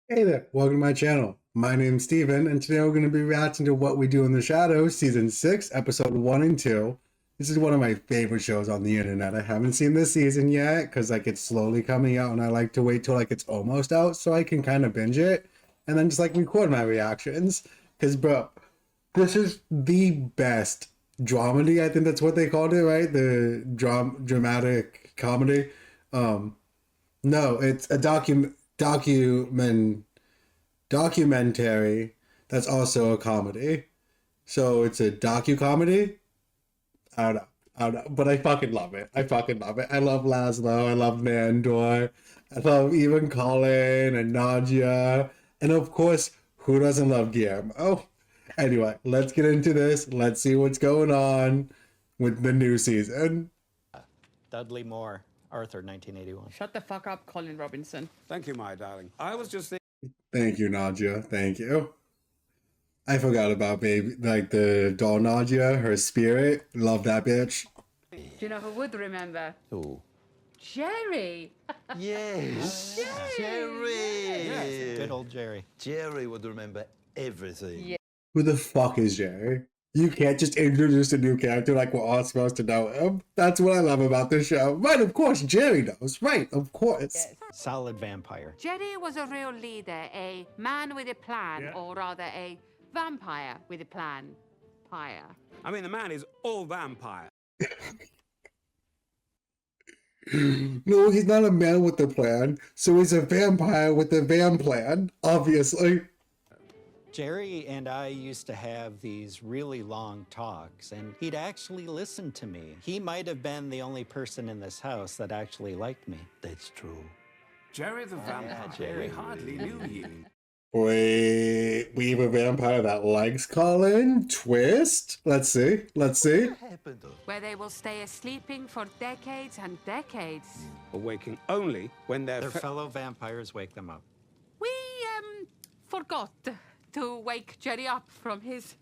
Hey there, welcome to my channel. My name's Steven, and today we're going to be reacting to What We Do in the Shadows, Season 6, Episode 1 and 2. This is one of my favorite shows on the internet. I haven't seen this season yet, because it's slowly coming out, and I like to wait till it's almost out, so I can kind of binge it, and then just record my reactions. Because, bro, this is the best dramedy, I think that's what they called it, right? The dramatic comedy. Um, no, it's a documentary that's also a comedy. So it's a docu-comedy. I don't know. I don't know. But I fucking love it. I fucking love it. I love Lazlo. I love Nandor. I love even Collin and Nadja. And of course, who doesn't love Guillermo? Anyway, let's get into this. Let's see what's going on with the new season. Dudley Moore, Arthur, 1981. Shut the fuck up, Colin Robinson. Thank you, my darling. I was just thinking. Thank you, Nadja. Thank you. I forgot about baby, the doll Nadja, her spirit. Love that bitch. Do you know who would remember? Who? Jerry! Yes, Jerry! Jerry. Good old Jerry. Jerry would remember everything. Yeah. Who the fuck is Jerry? You can't just introduce a new character like we're all supposed to know him. That's what I love about this show. Right, of course, Jerry knows. Right, of course. Yes. Solid vampire. Jerry was a real leader, a man with a plan, or rather a vampire with a plan. I mean, the man is all vampire. No, he's not a man with a plan, so he's a vampire with a van plan, obviously. Jerry and I used to have these really long talks, and he'd actually listen to me. He might have been the only person in this house that actually liked me. That's true. Jerry the vampire. Jerry. We hardly knew you. Wait, we have a vampire that likes Colin? Twist? Let's see. Let's see. What happened though? Where they will stay sleeping for decades and decades. Awaking only when Their fellow vampires wake them up. We, forgot to wake Jerry up from his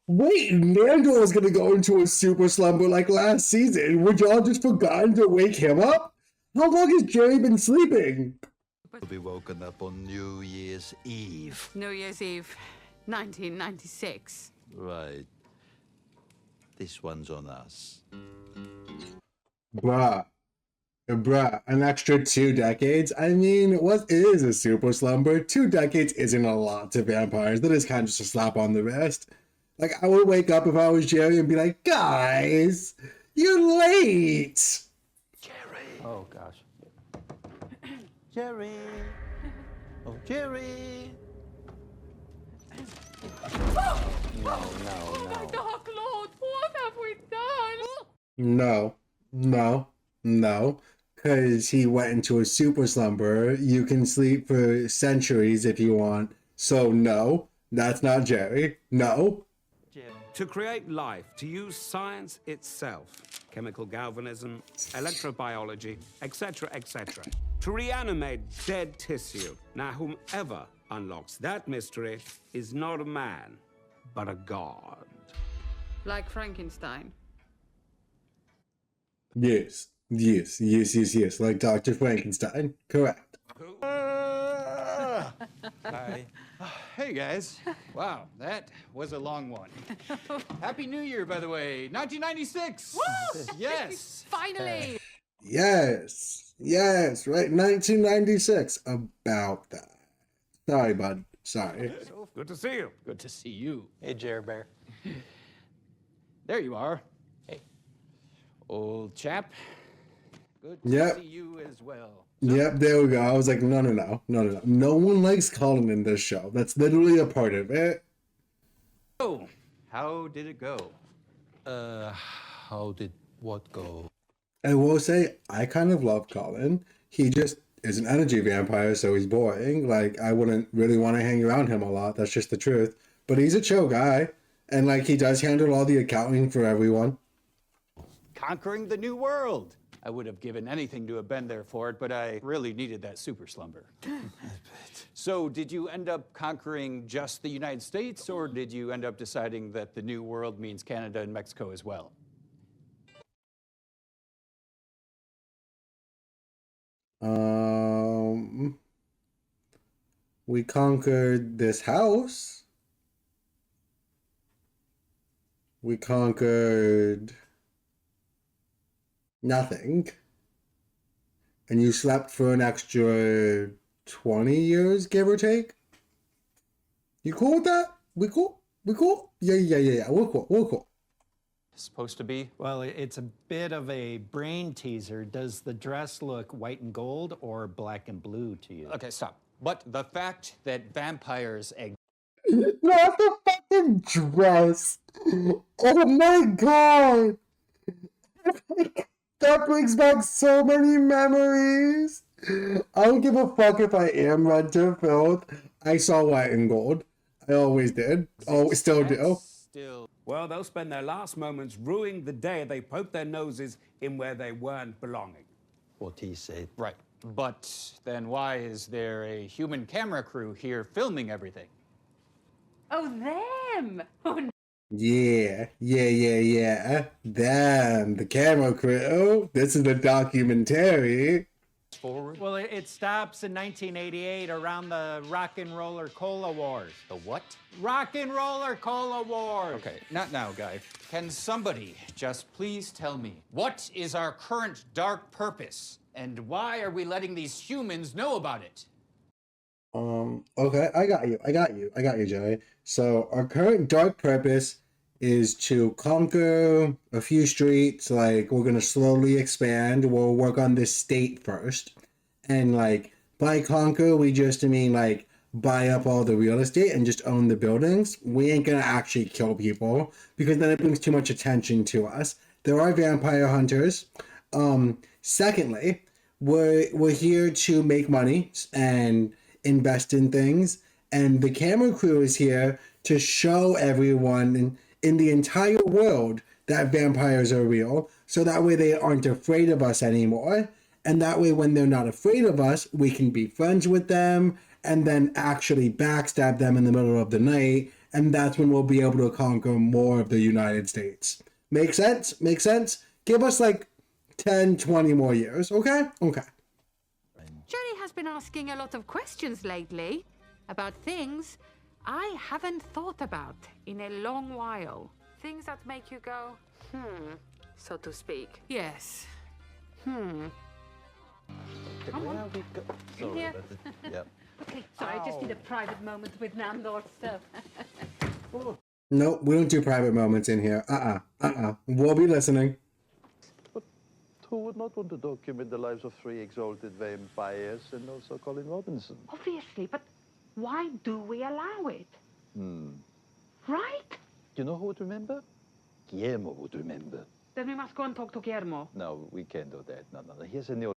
Wait, Nandor was gonna go into a super slumber like last season. Would y'all just forgotten to wake him up? How long has Jerry been sleeping? We'll be woken up on New Year's Eve. New Year's Eve, 1996. Right. This one's on us. Bruh. Bruh, an extra 2 decades? I mean, what is a super slumber? 2 decades isn't a lot to vampires. That is kind of just a slap on the wrist. I would wake up if I was Jerry and be like, guys, you're late. Jerry. Oh, gosh. Jerry. Oh, Jerry. No. Dark Lord, what have we done? No, no. Because he went into a super slumber. You can sleep for centuries if you want. So, no, that's not Jerry. No. to create life, to use science itself, chemical galvanism, electrobiology, etc., etc., to reanimate dead tissue. Now, whomever unlocks that mystery is not a man, but a god. Like Frankenstein. Yes. Like Dr. Frankenstein. Correct. Hi. Hey guys. Wow, that was a long one. Happy New Year, by the way. 1996. Woo! Yes. Finally! Yes, right. 1996. About that. Sorry, bud. Sorry. Good to see you. Good to see you. Hey, Jer Bear. There you are. Hey, old chap. Good to Yep. see you as well. Yep, there we go. I was like, no. No one likes Colin in this show. That's literally a part of it. Oh, how did it go? How did what go? I will say, I kind of love Colin. He just is an energy vampire, so he's boring. I wouldn't really want to hang around him a lot. That's just the truth. But he's a chill guy. And, he does handle all the accounting for everyone. Conquering the new world. I would have given anything to have been there for it, but I really needed that super slumber. So did you end up conquering just the United States, or did you end up deciding that the new world means Canada and Mexico as well? We conquered this house. We conquered nothing. And you slept for an extra 20 years, give or take? You cool with that? We cool? We cool? Yeah. We're cool. Supposed to be? Well, it's a bit of a brain teaser. Does the dress look white and gold or black and blue to you? Okay, stop. But the fact that vampires Not the fucking dress. Oh my god. That brings back so many memories. I don't give a fuck if I am red to filth. I saw white and gold. I always did. Oh, still do. Well, they'll spend their last moments ruining the day they poked their noses in where they weren't belonging. What he said. Right. But then why is there a human camera crew here filming everything? Oh, them! Oh, no. Yeah. Damn, the camera crew. This is the documentary. Forward. Well, it stops in 1988 around the Rock and Roller Cola Wars. The what? Rock and Roller Cola Wars! Okay, not now, guy. Can somebody just please tell me, what is our current dark purpose? And why are we letting these humans know about it? Okay, I got you, Joey. So our current dark purpose is to conquer a few streets. Like, we're gonna slowly expand. We'll work on this state first. And like, by conquer, we just mean like buy up all the real estate and just own the buildings. We ain't gonna actually kill people because then it brings too much attention to us. There are vampire hunters. Secondly, we're here to make money and invest in things, and the camera crew is here to show everyone in the entire world that vampires are real, so that way they aren't afraid of us anymore, and that way when they're not afraid of us, we can be friends with them and then actually backstab them in the middle of the night, and that's when we'll be able to conquer more of the United States. Make sense? Give us like 10, 20 more years, okay? Jerry has been asking a lot of questions lately about things I haven't thought about in a long while. Things that make you go, so to speak. Yes. Where are we go? Sorry Here. about it. Yep. Okay, sorry, I just need a private moment with Nandor, so. Nope, we don't do private moments in here. We'll be listening. Who would not want to document the lives of 3 exalted vampires and also Colin Robinson? Obviously, but why do we allow it? Right? You know who would remember? Guillermo would remember. Then we must go and talk to Guillermo. No, we can't do that. No. Here's a new...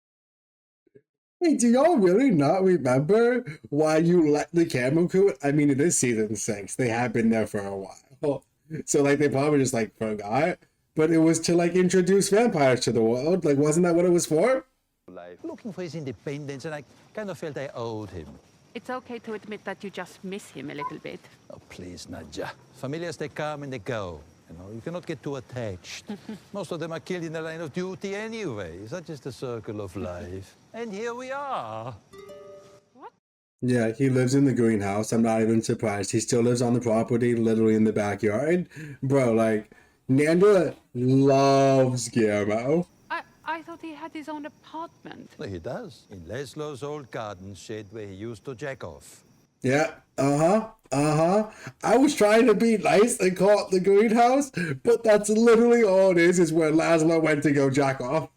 Hey, do y'all really not remember why you let the camera crew? I mean, it is season 6. They have been there for a while. So, like, they probably just, like, forgot. But it was to, like, introduce vampires to the world. Like, wasn't that what it was for? life. Looking for his independence, and I kind of felt I owed him. It's okay to admit that you just miss him a little bit. Oh, please, Nadja. Familiars, they come and they go. You cannot get too attached. Most of them are killed in the line of duty anyway. Such is the circle of life. And here we are. What? Yeah, he lives in the greenhouse. I'm not even surprised. He still lives on the property, literally in the backyard. Bro, like, Nandor loves Guillermo. I thought he had his own apartment. Well, he does. In Lazlo's old garden shed where he used to jack off. Yeah, I was trying to be nice and call it the greenhouse, but that's literally all it is where Lazlo went to go jack off.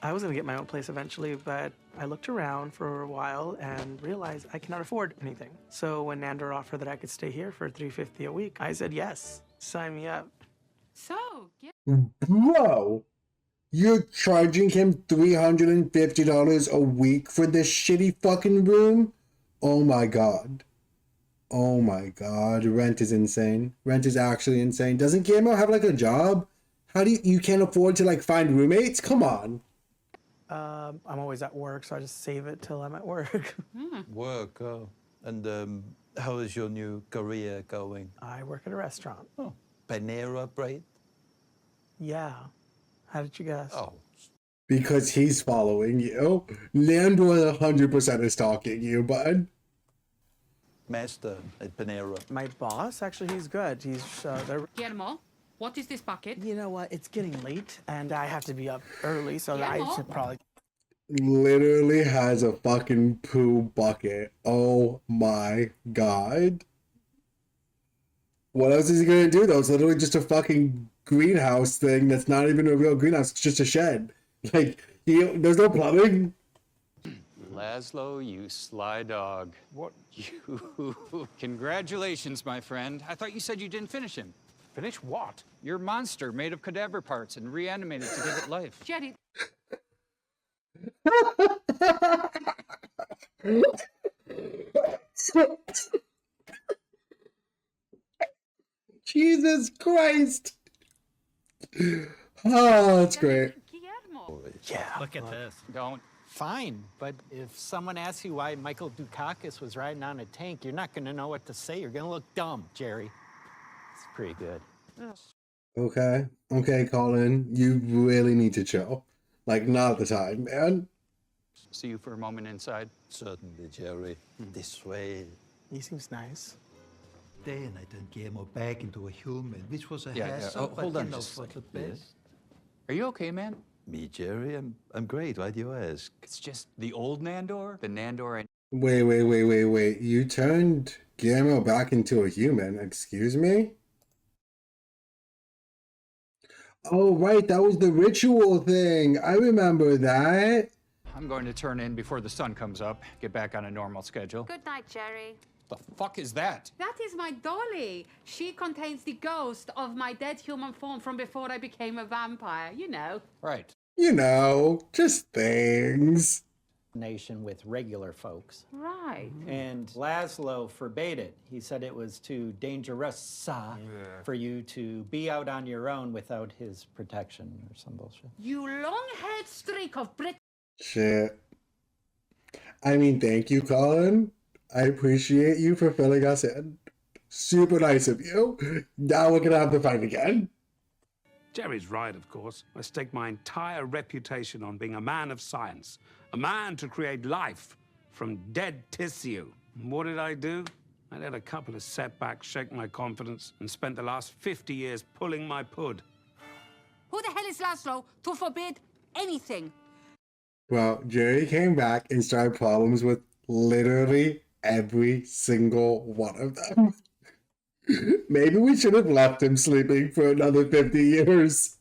I was gonna get my own place eventually, but I looked around for a while and realized I cannot afford anything. So when Nandor offered that I could stay here for $350 a week, I said yes. Sign me up. So, yeah. Bro, you're charging him $350 a week for this shitty fucking room? Oh my god. Oh my god. Rent is insane. Rent is actually insane. Doesn't Guillermo have like a job? How do you can't afford to like find roommates? Come on. I'm always at work, so I just save it till I'm at work. Work, oh. And how is your new career going? I work at a restaurant. Oh, Panera Bread? Yeah. How did you guess? Oh. Because he's following you. Nandor 100% is stalking you, bud. master at Panera. My boss, actually, he's good. He's Guillermo, what is this bucket? You know what? It's getting late, and I have to be up early, so I Guillermo? should probably. Literally has a fucking poo bucket. Oh my god. What else is he gonna do though? It's literally just a fucking greenhouse thing that's not even a real greenhouse. It's just a shed. Like, there's no plumbing. Lazlo, you sly dog. What? You. Congratulations, my friend. I thought you said you didn't finish him. Finish what? Your monster made of cadaver parts and reanimated to give it life. Jerry, Jesus Christ. Oh, that's great. Guillermo. Yeah. Look at this. Don't. Fine, but if someone asks you why Michael Dukakis was riding on a tank, you're not going to know what to say. You're going to look dumb, Jerry. It's pretty good. Okay. Okay, Collin. You really need to chill. Like, not the time, man. See you for a moment inside. Certainly, Jerry. This way. He seems nice. Then I turned Guillermo back into a human, which was a Yeah, hassle, Oh, hold but on you know, just a for the second. best. Are you okay, man? Me, Jerry? I'm great. Why do you ask? It's just the old Nandor, the Nandor I Wait. You turned Guillermo back into a human. Excuse me? Oh, right. That was the ritual thing. I remember that. I'm going to turn in before the sun comes up, get back on a normal schedule. Good night, Jerry. The fuck is that? That is my dolly. She contains the ghost of my dead human form from before I became a vampire, you know. Right. You know, just things. Nation with regular folks. Right. And Lazlo forbade it. He said it was too dangerous for you to be out on your own without his protection or some bullshit. You long-haired streak of Brit. Shit. I mean, thank you, Collin. I appreciate you for filling us in. Super nice of you. Now we're gonna have to fight again. Jerry's right, of course. I staked my entire reputation on being a man of science, a man to create life from dead tissue. And what did I do? I let a couple of setbacks shake my confidence and spent the last 50 years pulling my pud. Who the hell is Lazlo to forbid anything? Well, Jerry came back and started problems with literally every single one of them. Maybe we should have left him sleeping for another 50 years.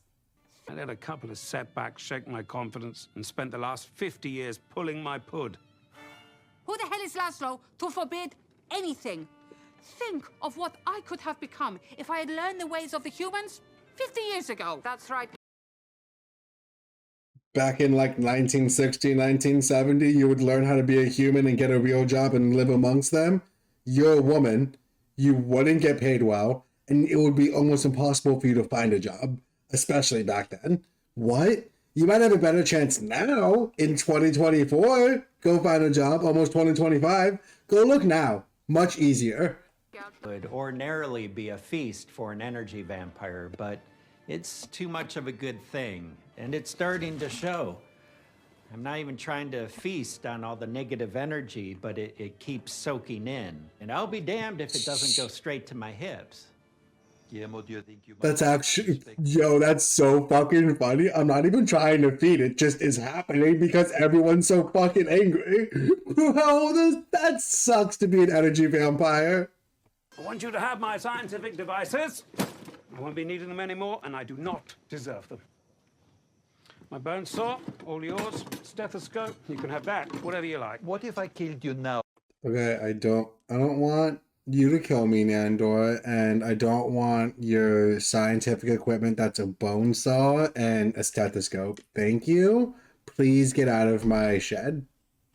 I let a couple of setbacks shake my confidence and spent the last 50 years pulling my pud. Who the hell is Lazlo to forbid anything? Think of what I could have become if I had learned the ways of the humans 50 years ago. That's right. Back in like 1960, 1970, you would learn how to be a human and get a real job and live amongst them. You're a woman. You wouldn't get paid well, and it would be almost impossible for you to find a job, especially back then. What? You might have a better chance now in 2024. Go find a job, almost 2025. Go look now. Much easier. Would ordinarily be a feast for an energy vampire, but it's too much of a good thing, and it's starting to show. I'm not even trying to feast on all the negative energy, but it keeps soaking in. And I'll be damned if it doesn't go straight to my hips. Guillermo, do you think you might... That's actually, yo, that's so fucking funny. I'm not even trying to feed it, just is happening because everyone's so fucking angry. Bro, that sucks to be an energy vampire. I want you to have my scientific devices. I won't be needing them anymore, and I do not deserve them. My bone saw, all yours. Stethoscope, you can have that, whatever you like. What if I killed you now? Okay, I don't want you to kill me, Nandor, and I don't want your scientific equipment that's a bone saw and a stethoscope. Thank you. Please get out of my shed.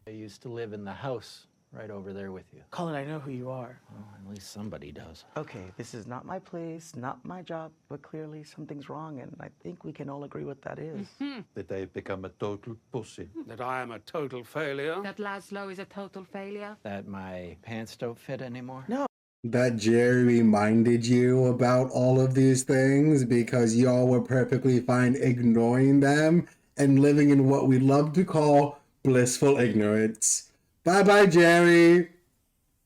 I used to live in the house right over there with you. Colin, I know who you are. Well, at least somebody does. Okay, this is not my place, not my job, but clearly something's wrong, and I think we can all agree what that is. That I've become a total pussy. That I am a total failure. That Lazlo is a total failure. That my pants don't fit anymore? No. That Jerry reminded you about all of these things because y'all were perfectly fine ignoring them and living in what we love to call blissful ignorance. Bye-bye, Jerry.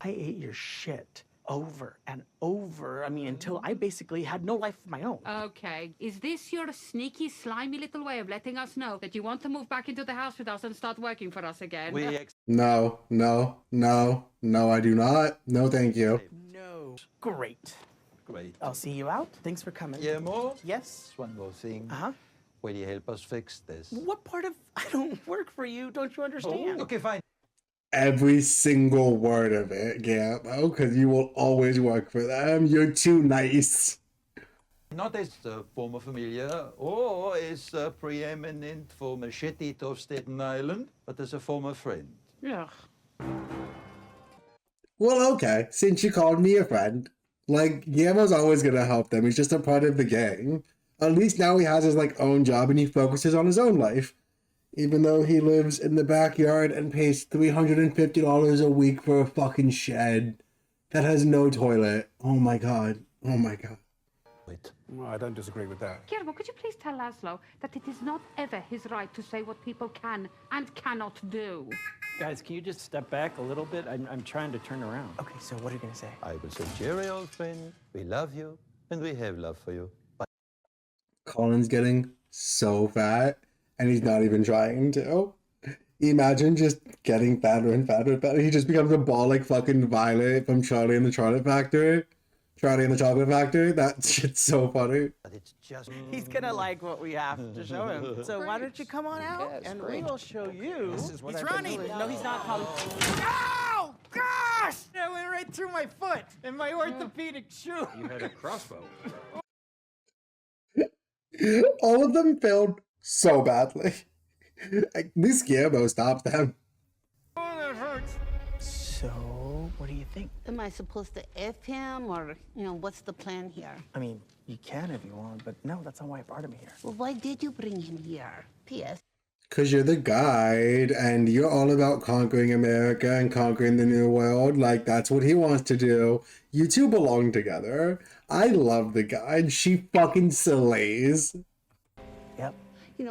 I ate your shit over and over. I mean, until I basically had no life of my own. Okay. Is this your sneaky, slimy little way of letting us know that you want to move back into the house with us and start working for us again? No, I do not. No, thank you. No. Great. Great. I'll see you out. Thanks for coming. Guillermo? Yes? One more thing. Uh-huh. Will you help us fix this? What part of I don't work for you don't you understand? Okay, fine. Every single word of it, Guillermo, because you will always work for them. You're too nice. Not as a former familiar or as a preeminent former shit eater of Staten Island, but as a former friend. Yeah. Well, okay, since you called me a friend, like, Guillermo's always gonna help them. He's just a part of the gang. At least now he has his, like, own job and he focuses on his own life. Even though he lives in the backyard and pays $350 a week for a fucking shed that has no toilet. Oh my god. Oh my god. Wait. Well, I don't disagree with that. Guillermo, could you please tell Lazlo that it is not ever his right to say what people can and cannot do? Guys, can you just step back a little bit? I'm trying to turn around. Okay, so what are you gonna say? I will say, Jerry, old friend, we love you and we have love for you. But Collin's getting so fat and he's not even trying to. Imagine just getting fatter and fatter and fatter. He just becomes a ball like fucking Violet from Charlie and the Chocolate Factory. Charlie and the Chocolate Factory. That shit's so funny. it's just... He's gonna like what we have to show him. So why don't you come on out and we will show you. This is what he's I've been running. doing. No, he's not. Colin. Oh, gosh! That went right through my foot and my orthopedic shoe. You had a crossbow. All of them failed so badly. At least Guillermo stopped them. Oh, that hurts. So, what do you think? Am I supposed to F him, or, what's the plan here? I mean, you can if you want, but no, that's not why I brought him here. Well, why did you bring him here? P.S. Because you're the guide and you're all about conquering America and conquering the new world. Like, that's what he wants to do. You two belong together. I love the guide. She fucking slays. Yep.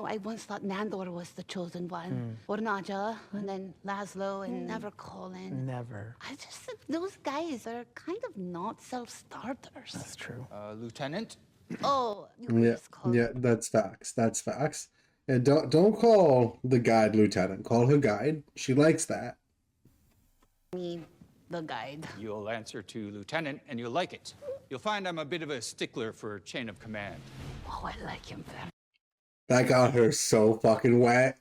I once thought Nandor was the chosen one. Or Nadja, and then Lazlo, and never Collin. Never. I just think those guys are kind of not self-starters. That's true. Lieutenant? Oh, you Yeah, just call yeah, that's facts. That's facts. And don't call the guide lieutenant. Call her guide. She likes that. me the guide. You'll answer to Lieutenant, and you'll like it. You'll find I'm a bit of a stickler for chain of command. Oh, I like him very. That got her so fucking wet.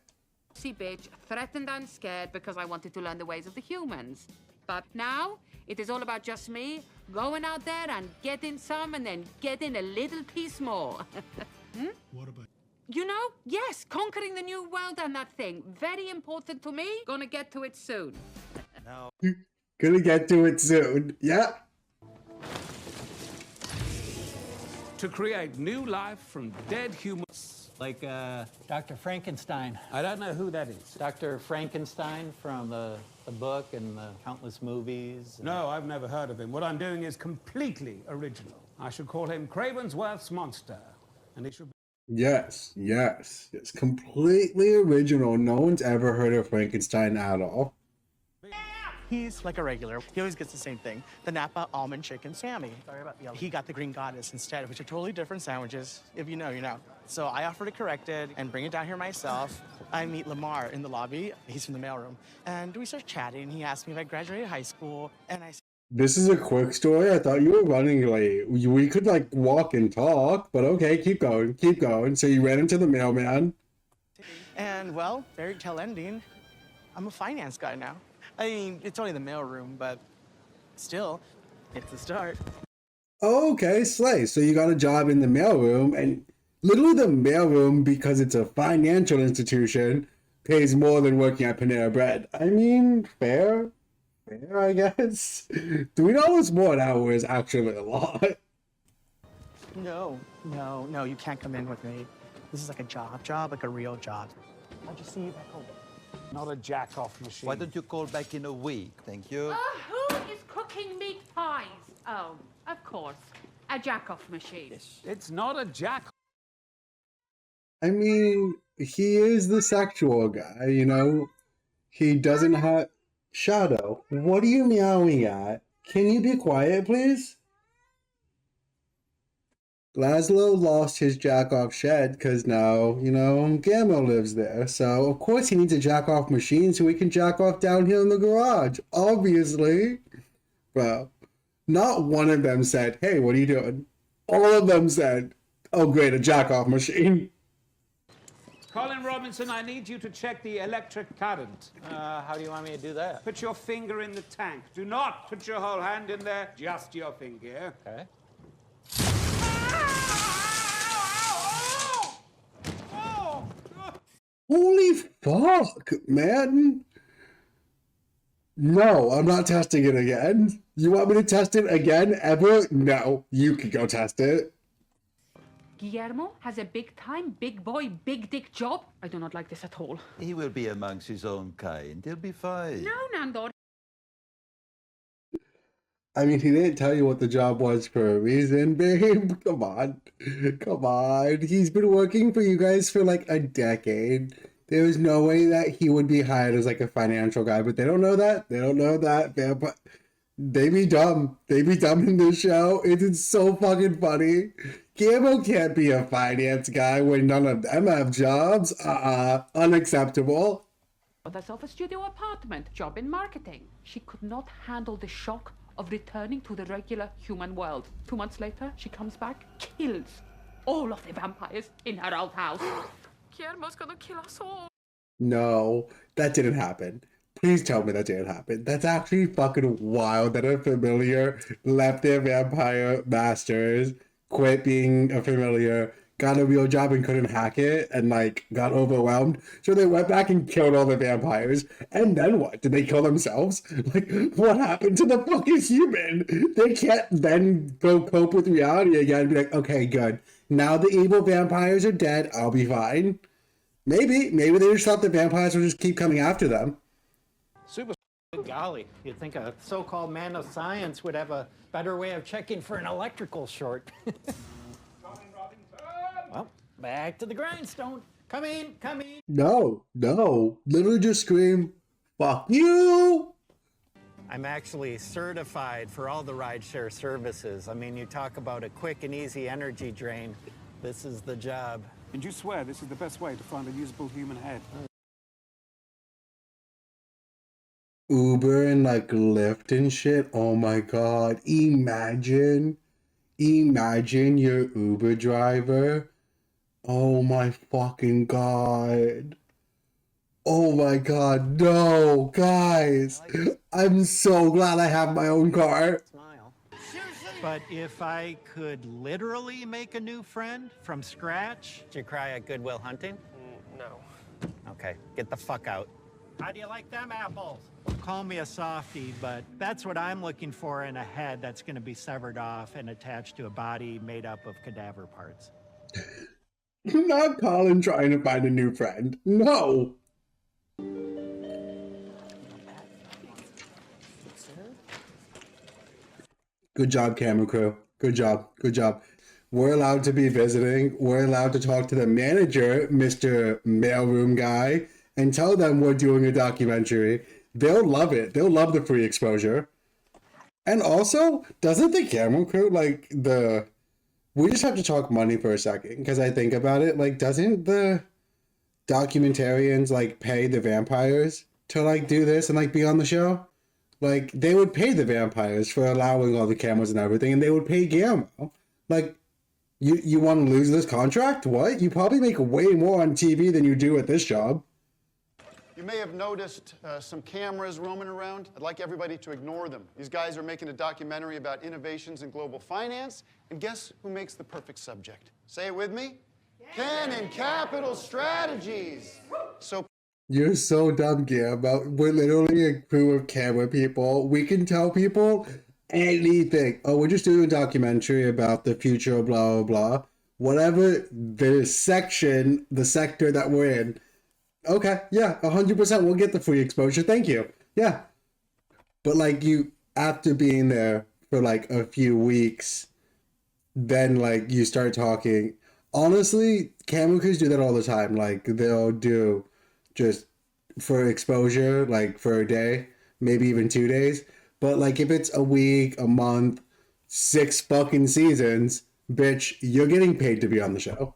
See, bitch, threatened and scared because I wanted to learn the ways of the humans. But now, it is all about just me going out there and getting some and then getting a little piece more. What about? Yes, conquering the new world and that thing. Very important to me. Gonna get to it soon. Gonna get to it soon. Yeah. To create new life from dead humans. Like Dr. Frankenstein. I don't know who that is. Dr. Frankenstein from the book and the countless movies. No, I've never heard of him. What I'm doing is completely original. I should call him Cravensworth's Monster. And it should be... Yes. It's completely original. No one's ever heard of Frankenstein at all. He's like a regular. He always gets the same thing. The Napa almond chicken Sammy. Sorry about the yellow. He got the green goddess instead, which are totally different sandwiches. If you know, you know. So I offer to correct it and bring it down here myself. I meet Lamar in the lobby. He's from the mailroom. And we start chatting. He asked me if I graduated high school. And I said, This is a quick story. I thought you were running late. We could like walk and talk, but okay, keep going. So you ran into the mailman. and well, fairy tale ending. I'm a finance guy now. I mean, it's only the mailroom, but still, it's a start. Oh, okay, slay. So you got a job in the mailroom, and literally the mailroom, because it's a financial institution, pays more than working at Panera Bread. I mean, fair, I guess. $3 more an hour is actually a lot. No, you can't come in with me. This is like a job, like a real job. I'll just see you back home. Not a jack-off machine. Why don't you call back in a week? Thank you. Who is cooking meat pies? Oh, of course. A jack-off machine. It's not a jack. I mean, he is the sexual guy, you know? He doesn't have... Shadow, what are you meowing at? Can you be quiet, please? Lazlo lost his jack-off shed because now, Guillermo lives there. So, of course, he needs a jack-off machine so he can jack off down here in the garage. Obviously. Well, not one of them said, hey, what are you doing? All of them said, oh, great, a jack-off machine. Colin Robinson, I need you to check the electric current. How do you want me to do that? Put your finger in the tank. Do not put your whole hand in there, just your finger. Okay. Holy fuck, man. No, I'm not testing it again. You want me to test it again, ever? No, you can go test it. Guillermo has a big-time, big boy, big dick job. I do not like this at all. He will be amongst his own kind. He'll be fine. No, Nandor. I mean, he didn't tell you what the job was for a reason, babe. Come on. Come on. He's been working for you guys for like a decade. There is no way that he would be hired as like a financial guy, but they don't know that. They don't know that. They be dumb. They be dumb in this show. It is so fucking funny. Guillermo can't be a finance guy when none of them have jobs. Unacceptable. Herself a studio apartment, job in marketing. She could not handle the shock of returning to the regular human world. 2 months later, she comes back, kills all of the vampires in her old house. Guillermo's gonna kill us all. No, that didn't happen. Please tell me that didn't happen. That's actually fucking wild that a familiar left their vampire masters, quit being a familiar, got a real job and couldn't hack it, and like got overwhelmed. So they went back and killed all the vampires. And then what? Did they kill themselves? Like, what happened to the fucking human? They can't then go cope with reality again and be like, okay, good. Now the evil vampires are dead. I'll be fine. Maybe they just thought the vampires would just keep coming after them. Super golly, you'd think a so-called man of science would have a better way of checking for an electrical short. Well, back to the grindstone. Come in. No. Literally just scream, fuck you! I'm actually certified for all the rideshare services. I mean, you talk about a quick and easy energy drain. This is the job. And you swear this is the best way to find a usable human head? Uber and like Lyft and shit. Oh my god. Imagine your Uber driver. Oh my fucking god. Oh my god, no, guys. I'm so glad I have my own car. Smile. But if I could literally make a new friend from scratch. Did you cry at Goodwill Hunting? No. Okay, get the fuck out. How do you like them apples? Call me a softie, but that's what I'm looking for in a head that's going to be severed off and attached to a body made up of cadaver parts. Not Collin trying to find a new friend. No. Good job, camera crew. Good job. We're allowed to be visiting. We're allowed to talk to the manager, Mr. Mailroom Guy, and tell them we're doing a documentary. They'll love it. They'll love the free exposure. And also, doesn't the camera crew, we just have to talk money for a second, because I think about it, doesn't the documentarians, pay the vampires to, do this and, be on the show? They would pay the vampires for allowing all the cameras and everything, and they would pay Guillermo. You want to lose this contract? What? You probably make way more on TV than you do at this job. You may have noticed some cameras roaming around. I'd like everybody to ignore them. These guys are making a documentary about innovations in global finance, and guess who makes the perfect subject? Say it with me. Cannon Capital Strategies. So You're so dumb, Guillermo. We're literally a crew of camera people. We can tell people anything. Oh, we're just doing a documentary about the future of blah, blah, blah. Whatever the sector that we're in. Okay, yeah, 100%. We'll get the free exposure. Thank you. Yeah. But you, after being there for a few weeks, then you start talking. Honestly, camera crews do that all the time. They'll do just for exposure, for a day, maybe even 2 days. But like if it's a week, a month, 6 fucking seasons, bitch, you're getting paid to be on the show.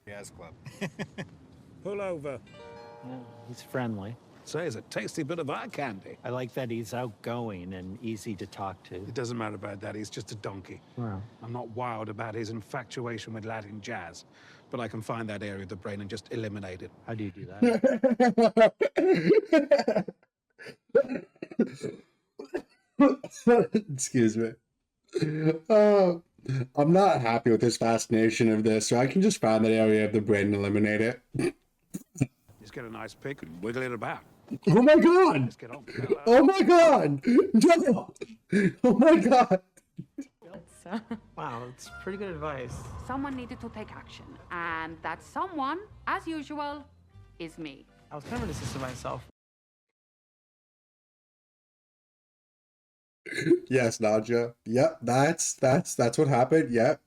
Jazz Club. Pull over. Yeah, he's friendly. Say, it's a tasty bit of eye candy. I like that he's outgoing and easy to talk to. It doesn't matter about that. He's just a donkey. Wow. I'm not wild about his infatuation with Latin jazz, but I can find that area of the brain and just eliminate it. How do you do that? Excuse me. Oh, I'm not happy with this fascination of this, so I can just find that area of the brain and eliminate it. Just get a nice pick and wiggle it about. Oh my god! Let's get on. Fella. Oh my god! No! Oh my god! Wow, it's pretty good advice. Someone needed to take action, and that someone, as usual, is me. I was kind of an assistant myself. Yes, Nadja. Yep, that's what happened. Yep.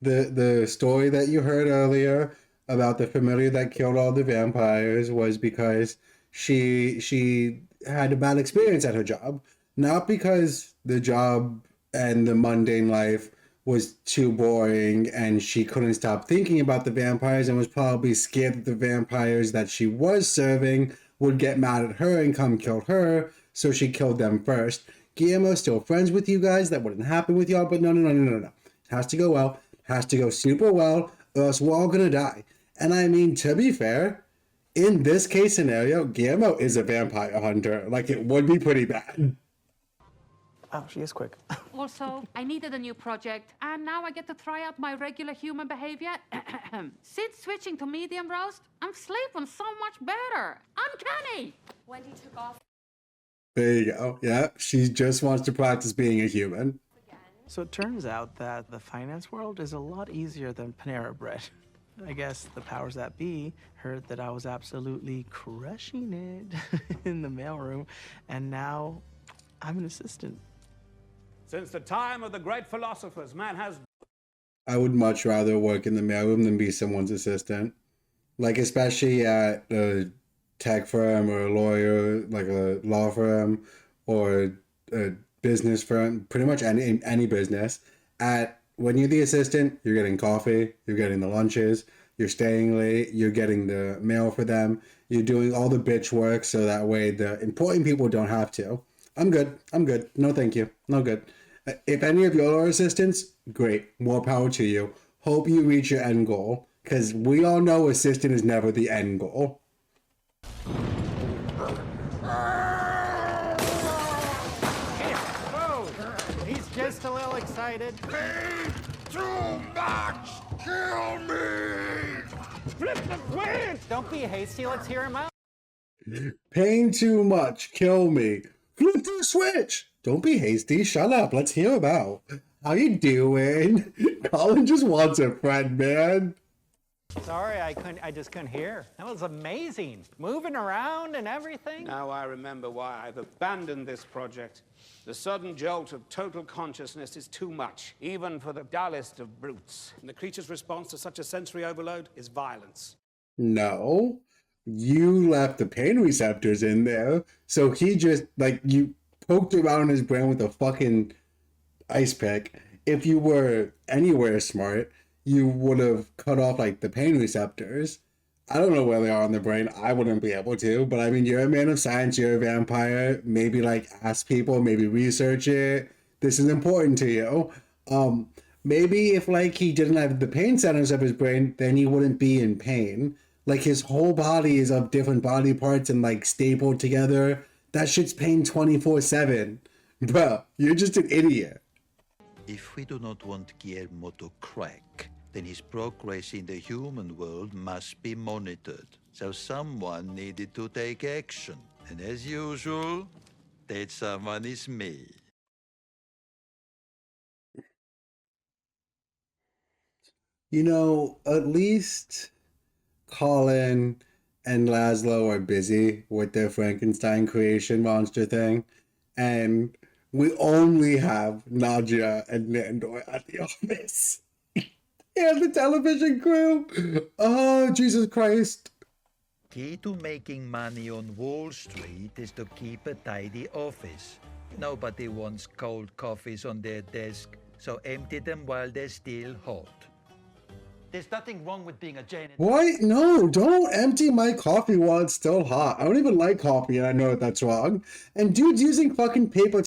The story that you heard earlier about the familiar that killed all the vampires was because she had a bad experience at her job, not because the job and the mundane life was too boring and she couldn't stop thinking about the vampires and was probably scared that the vampires that she was serving would get mad at her and come kill her, so she killed them first. Guillermo's still friends with you guys. That wouldn't happen with y'all, but no. It has to go well. It has to go super well, or else we're all gonna die. And I mean, to be fair, in this case scenario, Guillermo is a vampire hunter. Like, it would be pretty bad. Oh, she is quick. Also, I needed a new project, and now I get to try out my regular human behavior. Since switching to medium roast, I'm sleeping so much better. Uncanny! Wendy took off. There you go. Yeah, she just wants to practice being a human. So it turns out that the finance world is a lot easier than Panera Bread. I guess the powers that be heard that I was absolutely crushing it in the mailroom, and now I'm an assistant. Since the time of the great philosophers, man has... I would much rather work in the mailroom than be someone's assistant. Like, especially at a tech firm or a lawyer, like a law firm or a business firm, pretty much any business. When you're the assistant, you're getting coffee, you're getting the lunches, you're staying late, you're getting the mail for them, you're doing all the bitch work so that way the important people don't have to. I'm good. No, thank you. No good. If any of y'all are assistants, great. More power to you. Hope you reach your end goal, because we all know assistant is never the end goal. He's just a little excited. Too much! Kill me! Flip the switch! Don't be hasty, let's hear him out. Paying too much. Kill me. Flip the switch! Don't be hasty. Shut up. Let's hear about. How you doing? Collin just wants a friend, man. Sorry, I just couldn't hear. That was amazing. Moving around and everything. Now I remember why I've abandoned this project. The sudden jolt of total consciousness is too much, even for the dullest of brutes. And the creature's response to such a sensory overload is violence. No. You left the pain receptors in there, so he just, like, you poked around his brain with a fucking ice pick. If you were anywhere smart, you would have cut off, like, the pain receptors. I don't know where they are in the brain. I wouldn't be able to, but I mean, you're a man of science, you're a vampire. Maybe, like, ask people, maybe research it. This is important to you. Maybe if, like, he didn't have the pain centers of his brain, then he wouldn't be in pain. Like, his whole body is of different body parts and, like, stapled together. That shit's pain 24/7. Bruh, you're just an idiot. If we do not want Guillermo to crack, then his progress in the human world must be monitored. So someone needed to take action. And as usual, that someone is me. You know, at least Collin and Lazlo are busy with their Frankenstein creation monster thing. And we only have Nadja and Nandor at the office. And the television crew. Oh, Jesus Christ. Key to making money on Wall Street is to keep a tidy office. Nobody wants cold coffees on their desk, so empty them while they're still hot. There's nothing wrong with being a janitor. What? No, don't empty my coffee while it's still hot. I don't even like coffee, and I know that that's wrong. And dude's using fucking paper